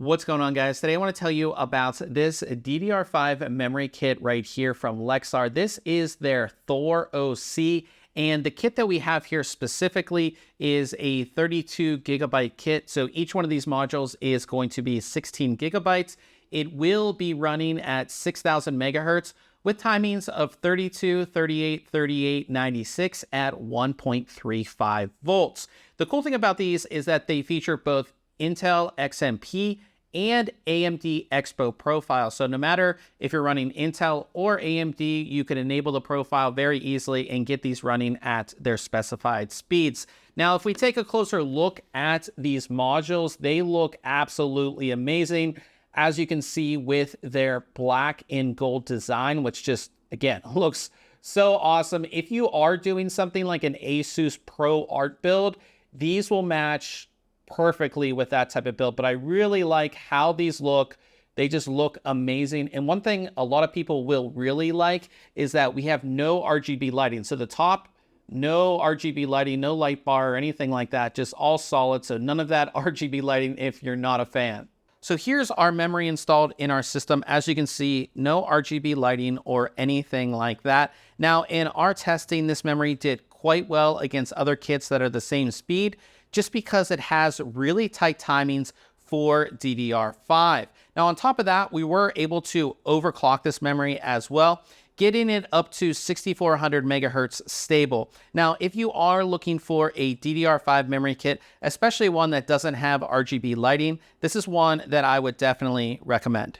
What's going on, guys? Today I want to tell you about this DDR5 memory kit right here from LEXAR. This is their Thor OC, and the kit that we have here specifically is a 32 gigabyte kit. So each one of these modules is going to be 16 gigabytes. It will be running at 6,000 megahertz with timings of 32, 38, 38, 96 at 1.35 volts. The cool thing about these is that they feature both Intel XMP and AMD Expo profile. So no matter if you're running Intel or AMD, you can enable the profile very easily and get these running at their specified speeds. Now, if we take a closer look at these modules, they look absolutely amazing. As you can see with their black and gold design, which just, again, looks so awesome. If you are doing something like an Asus Pro Art build, these will match perfectly with that type of build, but I really like how these look. They just look amazing. And one thing a lot of people will really like is that we have no RGB lighting. So the top, no RGB lighting, no light bar or anything like that, just all solid. So none of that RGB lighting if you're not a fan. So here's our memory installed in our system. As you can see, no RGB lighting or anything like that. Now in our testing, this memory did quite well against other kits that are the same speed, just because it has really tight timings for DDR5. Now on top of that, we were able to overclock this memory as well, getting it up to 6400 megahertz stable. Now, if you are looking for a DDR5 memory kit, especially one that doesn't have RGB lighting, this is one that I would definitely recommend.